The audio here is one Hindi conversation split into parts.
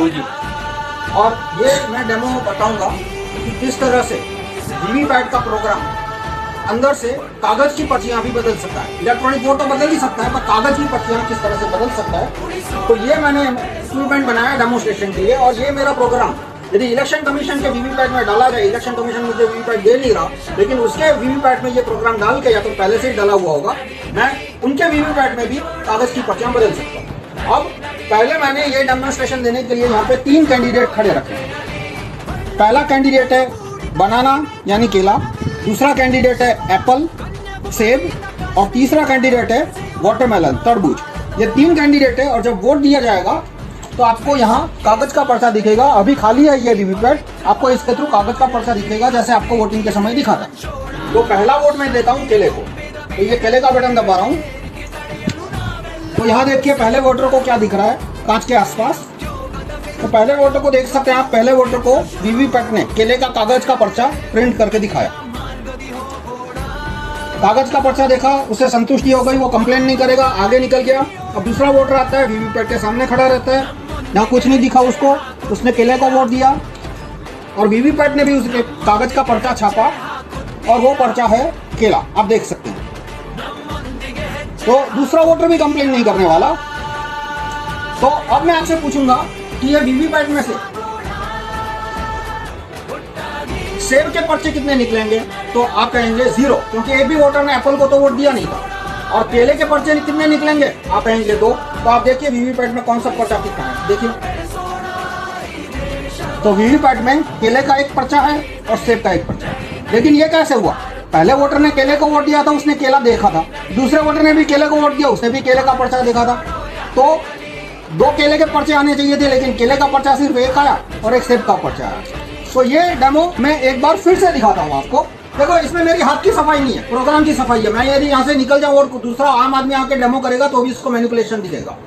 जी। और ये मैं डेमो बताऊंगा कि किस तरह से वीवीपैट का प्रोग्राम अंदर से कागज की पर्चियां भी बदल सकता है। इलेक्ट्रॉनिक वोट तो बदल ही सकता है, पर कागज की पर्चियां किस तरह से बदल सकता है। तो ये मैंने इंस्ट्रूमेंट बनाया डेमोस्ट्रेशन के लिए। और ये मेरा प्रोग्राम यदि इलेक्शन कमीशन के वीवीपैट में डाला जाए, इलेक्शन कमीशन मुझे वीवीपैट दे नहीं रहा, लेकिन उसके वीवीपैट में ये प्रोग्राम डाल के, या तो पहले से ही डाला हुआ होगा, मैं उनके वीवीपैट में भी कागज की पर्चियां बदल सकता हूँ। अब पहले मैंने ये डेमोन्स्ट्रेशन देने के लिए यहाँ पे 3 कैंडिडेट खड़े रखे हैं। पहला कैंडिडेट है बनाना यानी केला, दूसरा कैंडिडेट है एप्पल सेब, और तीसरा कैंडिडेट है वाटरमेलन तरबूज। ये 3 कैंडिडेट है। और जब वोट दिया जाएगा तो आपको यहाँ कागज का पर्चा दिखेगा। अभी खाली है ये वीवीपैट, आपको इसके थ्रू कागज का पर्चा दिखेगा, जैसे आपको वोटिंग के समय दिखा था। तो पहला वोट मैं देता हूँ केले को, तो ये केले का बटन दबा रहा हूँ। तो यहाँ देखिए पहले वोटर को क्या दिख रहा है कांच के आसपास। तो पहले वोटर को देख सकते हैं आप, पहले वोटर को वीवीपैट ने केले का कागज का पर्चा प्रिंट करके दिखाया। कागज का पर्चा देखा, उसे संतुष्टि हो गई, वो कंप्लेन नहीं करेगा, आगे निकल गया। अब दूसरा वोटर आता है, वीवीपैट के सामने खड़ा रहता है, यहाँ कुछ नहीं दिखा उसको, उसने केले को वोट दिया और वीवीपैट ने भी उसके कागज का पर्चा छापा और वो पर्चा है केला, आप देख सकते हैं। तो दूसरा वोटर भी कंप्लेन नहीं करने वाला। तो अब मैं आपसे पूछूंगा कि ये वीवीपैट में से सेब के पर्चे कितने निकलेंगे, तो आप कहेंगे 0, क्योंकि एक भी वोटर ने एप्पल को तो वोट दिया नहीं था। और केले के पर्चे कितने निकलेंगे, आप कहेंगे 2। तो आप देखिए वीवीपैट में कौन सा पर्चा कितना है, देखिए। तो वीवीपैट में केले का एक पर्चा है और सेब का एक पर्चा है। लेकिन ये कैसे हुआ, पहले वोटर ने केले को वोट दिया था, उसने केला देखा था, दूसरे वोटर ने भी केले को वोट दिया, उसने भी केले का पर्चा देखा था। तो 2 केले के पर्चे आने चाहिए थे, लेकिन केले का पर्चा सिर्फ एक आया और एक सेब का पर्चा आया। तो ये डेमो मैं एक बार फिर से दिखाता हूँ आपको। देखो इसमें मेरी हाथ की सफाई नहीं है, प्रोग्राम की सफाई है। मैं यदि यहाँ से निकल जाऊँ और दूसरा आम आदमी आके डेमो करेगा तो भी इसको मैनिपुलेशन दिखेगा।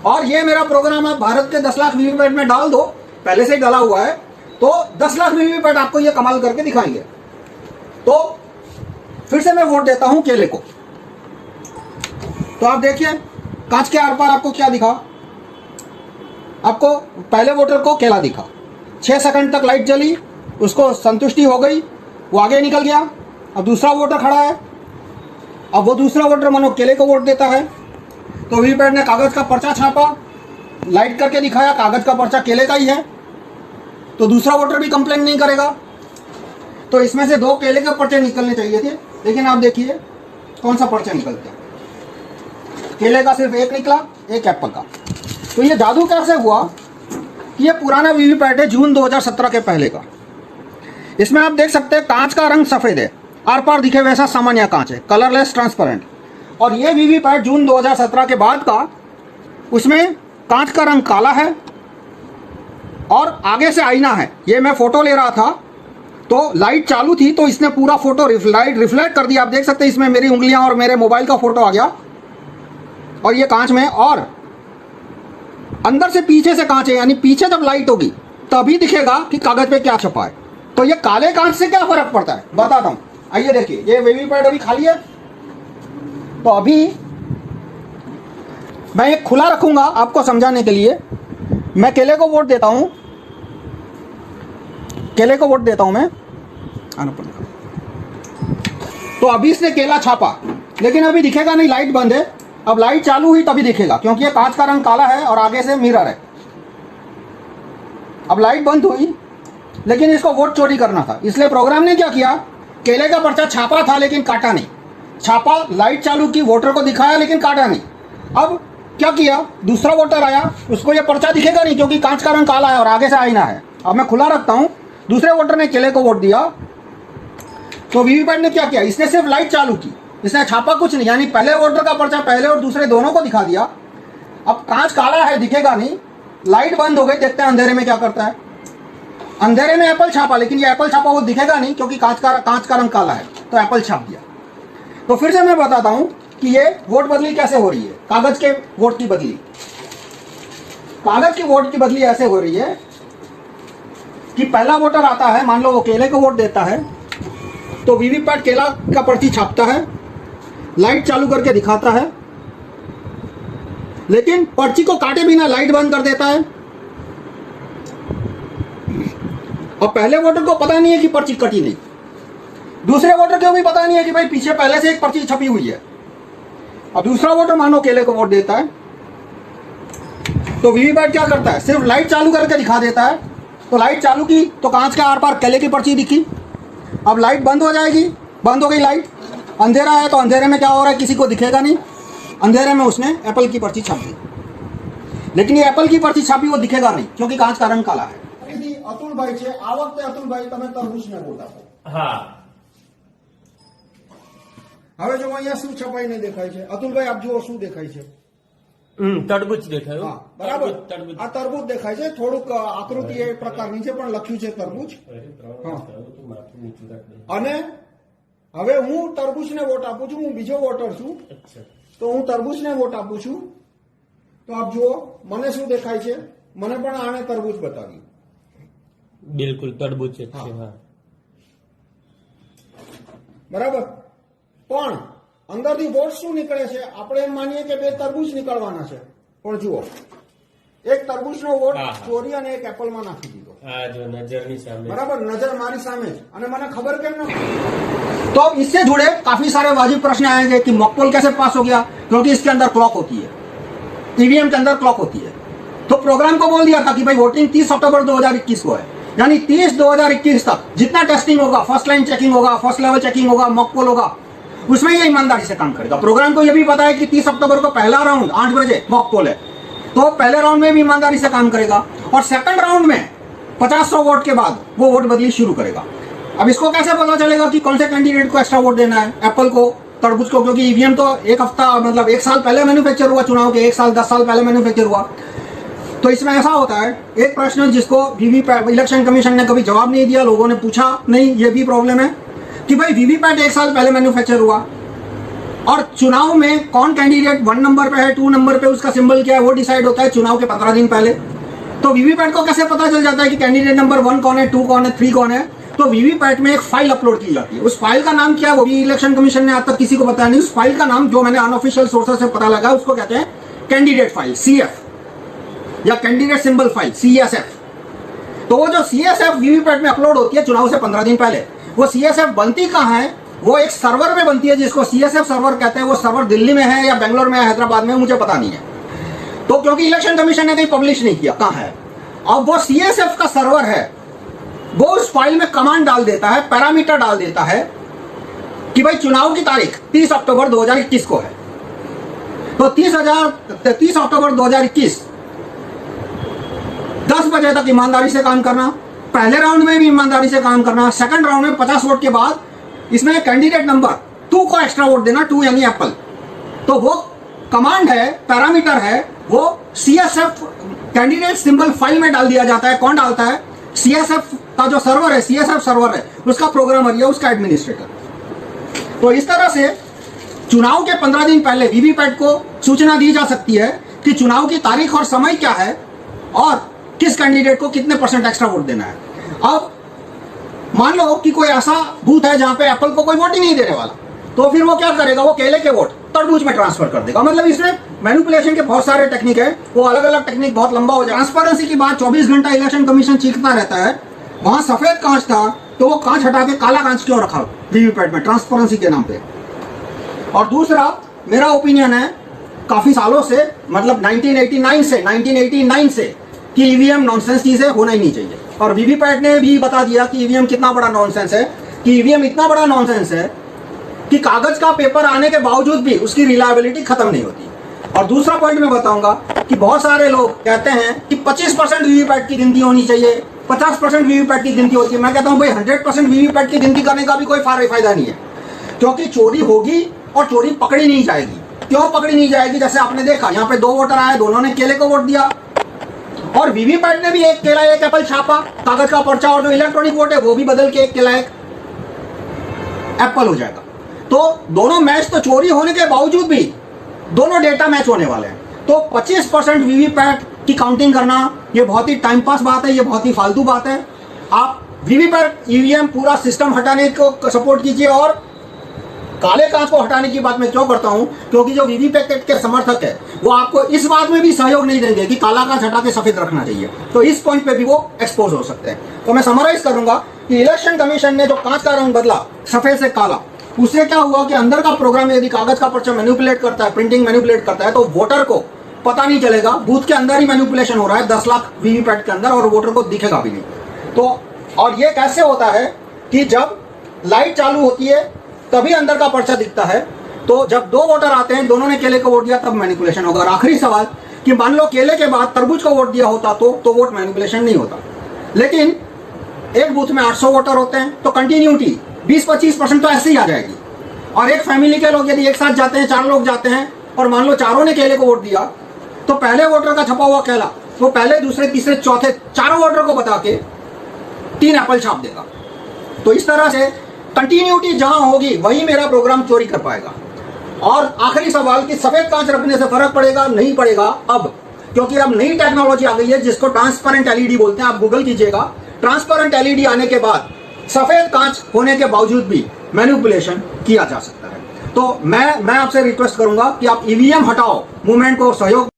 और ये मेरा प्रोग्राम आप भारत के 10 लाख वीवीपैट में डाल दो, पहले से ही डाला हुआ है, तो 10 लाख वीवीपैट आपको ये कमाल करके दिखाएंगे। तो फिर से मैं वोट देता हूँ केले को। तो आप देखिए कांच के आर पार आपको क्या दिखा, आपको पहले वोटर को केला दिखा, 6 सेकंड तक लाइट जली, उसको संतुष्टि हो गई, वो आगे निकल गया। अब दूसरा वोटर खड़ा है, अब वो दूसरा वोटर मानो केले को वोट देता है। तो वीवीपैट ने कागज का पर्चा छापा, लाइट करके दिखाया, कागज का पर्चा केले का ही है, तो दूसरा वोटर भी कंप्लेन नहीं करेगा। तो इसमें से 2 केले के पर्चे निकलने चाहिए थे, लेकिन आप देखिए कौन सा पर्चा निकल गया, केले का सिर्फ एक निकला, एक एप्पल का। तो ये जादू कैसे हुआ कि ये पुराना वीवीपैट है जून 2017 के पहले का। इसमें आप देख सकते हैं कांच का रंग सफेद है, आर पार दिखे वैसा सामान्य कांच है, कलरलेस ट्रांसपेरेंट। और ये वीवीपैट जून 2017 के बाद का, उसमें कांच का रंग काला है और आगे से आईना है। ये मैं फोटो ले रहा था तो लाइट चालू थी, तो इसने पूरा फोटो रिफ्लेक्ट कर दिया। आप देख सकते हैं इसमें मेरी उंगलियां और मेरे मोबाइल का फोटो आ गया, और ये कांच में, और अंदर से पीछे से कांच है, यानी पीछे जब लाइट होगी तभी दिखेगा कि कागज पे क्या छपा है। तो ये काले कांच से क्या फर्क पड़ता है बताता हूं। आइए देखिए, ये वीवीपैट अभी खाली है, तो अभी मैं ये खुला रखूंगा आपको समझाने के लिए। मैं केले को वोट देता हूं, केले को वोट देता हूं मैं, आना पड़ेगा। तो अभी इसने केला छापा, लेकिन अभी दिखेगा नहीं, लाइट बंद है। अब लाइट चालू हुई तभी दिखेगा, क्योंकि ये कांच का रंग काला है और आगे से मिरर है। अब लाइट बंद हुई, लेकिन इसको वोट चोरी करना था, इसलिए प्रोग्राम ने क्या किया, केले का पर्चा छापा था लेकिन काटा नहीं, छापा, लाइट चालू की, वोटर को दिखाया लेकिन काटा नहीं। अब क्या किया, दूसरा वोटर आया, उसको ये पर्चा दिखेगा नहीं क्योंकि कांच का रंग काला है और आगे से आईना है। अब मैं खुला रखता हूं, दूसरे वोटर ने केले को वोट दिया, तो वीवीपैट ने क्या किया, इसने सिर्फ लाइट चालू की, इसने छापा कुछ नहीं, यानी पहले वोटर का पर्चा पहले और दूसरे दोनों को दिखा दिया। अब कांच काला है, दिखेगा नहीं, लाइट बंद हो गई, देखते हैं अंधेरे में क्या करता है। अंधेरे में एप्पल छापा, लेकिन ये एप्पल छापा वो दिखेगा नहीं क्योंकि कांच का रंग काला है, तो एप्पल छाप दिया। तो फिर से मैं बताता हूं कि ये वोट बदली कैसे हो रही है, कागज के वोट की बदली। कागज की वोट की बदली ऐसे हो रही है कि पहला वोटर आता है, मान लो वो केले को वोट देता है, तो वीवीपैट केला का पर्ची छापता है, लाइट चालू करके दिखाता है, लेकिन पर्ची को काटे बिना लाइट बंद कर देता है अब पहले वोटर को पता नहीं है कि पर्ची कटी नहीं, दूसरे वोटर को भी पता नहीं है कि भाई पीछे पहले से एक पर्ची छपी हुई है। अब दूसरा वोटर मानो केले को वोट देता है, तो वीवीपैट क्या करता है, सिर्फ लाइट चालू करके दिखा देता है। तो लाइट चालू की तो कांच के आर पार केले की पर्ची दिखी। अब लाइट बंद हो जाएगी, बंद हो गई लाइट, अंधेरा है तो अंधेरे में क्या हो रहा है किसी को दिखेगा नहीं, अंधेरे में उसने एप्पल की पर्ची छाप दी। लेकिन ये एप्पल की पर्ची छापी वो दिखेगा नहीं क्योंकि कांच का रंग काला है। अतुल भाई છે આ વખતે અતુલ ભાઈ તમે તરબૂચને વોટ આપો। હા, હવે જો અહીંયા શું છપાઈને દેખાય છે અતુલ ભાઈ આપ જુઓ શું દેખાય છે, તરબૂચ દેખાયું। હા બરાબર, આ તરબૂચ દેખાય છે, થોડુંક આકૃતિ એ પ્રકારની છે પણ લખ્યું છે તરબૂચ। હા, અને હવે હું તરબૂચને વોટ આપું છું, હું બીજો વોટર છું તો હું તરબૂચને વોટ આપું છું। તો આપ જુઓ મને શું દેખાય છે, મને પણ આને તરબૂચ બતાવ્યું। બિલકુલ તરબૂચ જ છે। હા બરાબર, પણ અંદરથી વોટ શું નીકળે છે, આપણે એમ માનીએ કે બે તરબૂચ નીકળવાના છે, પણ જુઓ એક તરબૂચનો વોટ ચોરી અને એક એપલમાં નાખી દીધો। આ જો નજરની સામે, બરાબર, नजर मारी सामने અને મને खबर કેમ न। तो अब इससे जुड़े काफी सारे वाजिब प्रश्न आएंगे कि मॉकपोल कैसे पास हो गया, क्योंकि इसके अंदर क्लॉक होती है, ईवीएम के अंदर क्लॉक होती है। तो प्रोग्राम को बोल दिया था कि भाई वोटिंग 30 अक्टूबर 2021 को है, यानी 30/2021 तक जितना टेस्टिंग होगा, फर्स्ट लाइन चेकिंग होगा, फर्स्ट लेवल चेकिंग होगा, मॉकपोल होगा, उसमें ये ईमानदारी से काम करेगा। प्रोग्राम को यह भी पता है कि 30 अक्टूबर को पहला राउंड 8 बजे मॉकपोल है, तो पहले राउंड में भी ईमानदारी से काम करेगा और सेकंड राउंड में 50-100 वोट के बाद वो वोट बदली शुरू करेगा। अब इसको कैसे पता चलेगा कि कौन से कैंडिडेट को एक्स्ट्रा वोट देना है, एप्पल को, तरबूज को, क्योंकि ईवीएम तो एक हफ्ता मतलब 1 साल पहले मैन्युफैक्चर हुआ, चुनाव के 1 साल 10 साल पहले मैन्युफैक्चर हुआ। तो इसमें ऐसा होता है, एक प्रश्न जिसको वीवीपैट इलेक्शन कमीशन ने कभी जवाब नहीं दिया, लोगों ने पूछा नहीं, ये भी प्रॉब्लम है कि भाई वीवीपैट 1 साल पहले मैन्युफैक्चर हुआ और चुनाव में कौन कैंडिडेट 1 नंबर पे है, 2 नंबर पे, उसका सिंबल क्या है, वो डिसाइड होता है चुनाव के 15 दिन पहले। तो वीवीपैट को कैसे पता चल जाता है कि कैंडिडेट नंबर 1 कौन है, 2 कौन है, 3 कौन है। तो वीवीपैट में एक फाइल अपलोड की जाती है, उस फाइल का नाम क्या है वो भी इलेक्शन कमीशन ने आज तक किसी को बताया नहीं। उस फाइल का नाम जो मैंने अनऑफिशियल सोर्सेस से पता लगा उसको कहते हैं कैंडिडेट फाइल, CF, या कैंडिडेट सिंबल फाइल, CSF। तो वो जो CSF वीवीपैट में अपलोड होती है चुनाव से 15 दिन पहले, वो CSF बनती कहाँ है, वो एक सर्वर में बनती है जिसको CSF सर्वर कहते हैं। वो सर्वर दिल्ली में है या बेंगलोर में है, हैदराबाद में, मुझे पता नहीं है। तो क्योंकि इलेक्शन कमीशन ने कहीं पब्लिश नहीं किया कहाँ है, अब वो CSF का सर्वर है, वो उस फाइल में कमांड डाल देता है, पैरामीटर डाल देता है कि भाई चुनाव की तारीख 30 अक्टूबर 2021 को है। तो 30 अक्टूबर 2021 10 बजे तक ईमानदारी से काम करना, पहले राउंड में भी ईमानदारी से काम करना, सेकंड राउंड में 50 वोट के बाद इसमें कैंडिडेट नंबर 2 को एक्स्ट्रा वोट देना, 2 यानी एप्पल। तो वो कमांड है, पैरामीटर है, वो CSF कैंडिडेट सिंबल फाइल में डाल दिया जाता है। कौन डालता है, CSF का जो सर्वर है, CSF सर्वर है, उसका प्रोग्रामर या उसका एडमिनिस्ट्रेटर। तो इस तरह से चुनाव के 15 दिन पहले वीवीपैट को सूचना दी जा सकती है कि चुनाव की तारीख और समय क्या है और किस कैंडिडेट को कितने % एक्स्ट्रा वोट देना है। अब मान लो कि कोई ऐसा बूथ है जहां पे एप्पल को कोई वोट ही नहीं देने वाला, तो फिर वो क्या करेगा, वो केले के वोट तरबूज में ट्रांसफर कर देगा। मतलब इसमें मैनिपुलेशन के बहुत सारे टेक्निक है, वो अलग अलग टेक्निक बहुत लंबा हो जाए। ट्रांसपेरेंसी की बात 24 घंटा इलेक्शन कमीशन चीखता रहता है। वहां सफेद कांच था तो वो कांच हटा के काला कांच क्यों रखा वीवीपैट में, ट्रांसपेरेंसी के नाम पे। और दूसरा मेरा ओपिनियन है काफी सालों से, मतलब 1989 से कि ईवीएम नॉनसेंस चीज है, होना ही नहीं चाहिए। और वीवीपैट ने भी बता दिया कि ईवीएम कितना बड़ा नॉनसेंस है, कि ईवीएम इतना बड़ा नॉनसेंस है कि कागज का पेपर आने के बावजूद भी उसकी रिलायबिलिटी खत्म नहीं होती। और दूसरा पॉइंट मैं बताऊंगा कि बहुत सारे लोग कहते हैं कि 25% वीवीपैट की गिनती होनी चाहिए, 50% वीवीपैट की गिनती होती है। मैं कहता हूं भाई 100% वीवीपैट की गिनती करने का भी कोई फायदा नहीं है, क्योंकि चोरी होगी और चोरी पकड़ी नहीं जाएगी। क्यों पकड़ी नहीं जाएगी, जैसे आपने देखा यहाँ पे 2 वोटर आए, दोनों ने केले को वोट दिया और वीवीपैट ने भी एक केला एक एप्पल छापा, कागज का पर्चा, और जो इलेक्ट्रॉनिक वोट है वो भी बदल के एक केला एक एप्पल हो जाएगा। तो दोनों मैच तो चोरी होने के बावजूद भी दोनों डेटा मैच होने वाले हैं। तो 25% वीवीपैट की काउंटिंग करना ये बहुत ही टाइम पास बात है, ये बहुत ही फालतू बात है। आप वीवीपैट ईवीएम पूरा सिस्टम हटाने को सपोर्ट कीजिए और काले कांच को हटाने की बात मैं क्यों करता हूं, क्योंकि जो वीवीपैट के समर्थक है वो आपको इस बात में भी सहयोग नहीं देंगे कि काला कांच हटा के सफेद रखना चाहिए, तो इस पॉइंट पे भी वो एक्सपोज हो सकते हैं। तो मैं समराइज करूंगा कि इलेक्शन कमीशन ने जो कांच का रंग बदला सफेद से काला, उससे क्या हुआ कि अंदर का प्रोग्राम यदि कागज का पर्चा मैनिपुलेट करता है, प्रिंटिंग मैनिपुलेट करता है, तो वोटर को पता नहीं चलेगा, बूथ के अंदर ही मैनिपुलेशन हो रहा है 10 लाख वीवीपैट के अंदर, और वोटर को दिखेगा भी नहीं। तो और ये कैसे होता है कि जब लाइट चालू होती है तभी अंदर का पर्चा दिखता है, तो जब दो वोटर आते हैं, दोनों ने केले को वोट दिया, तब मैनिपुलेशन होगा। और आखिरी सवाल कि मान लो केले के बाद तरबूज को वोट दिया होता तो वोट मैनिपुलेशन नहीं होता। लेकिन एक बूथ में 800 वोटर होते हैं, तो कंटिन्यूटी 20-25% तो ऐसे ही आ जाएगी। और एक फैमिली के लोग यदि एक साथ जाते हैं, 4 लोग जाते हैं, और मान लो चारों ने केले को वोट दिया, तो पहले वोटर का छपा हुआ केला वो पहले, दूसरे, तीसरे, चौथे, चारों वोटर को बता के 3 एप्पल छाप देगा। तो इस तरह से कंटिन्यूटी जहां होगी वही मेरा प्रोग्राम चोरी कर पाएगा। और आखिरी सवाल कि सफेद कांच रखने से फर्क पड़ेगा नहीं पड़ेगा, अब क्योंकि अब नई टेक्नोलॉजी आ गई है जिसको ट्रांसपेरेंट एलईडी बोलते हैं, आप गूगल कीजिएगा। ट्रांसपेरेंट एलईडी आने के बाद सफेद कांच होने के बावजूद भी मैनिपुलेशन किया जा सकता है। तो मैं आपसे रिक्वेस्ट करूंगा कि आप ईवीएम हटाओ, मूवमेंट को सहयोग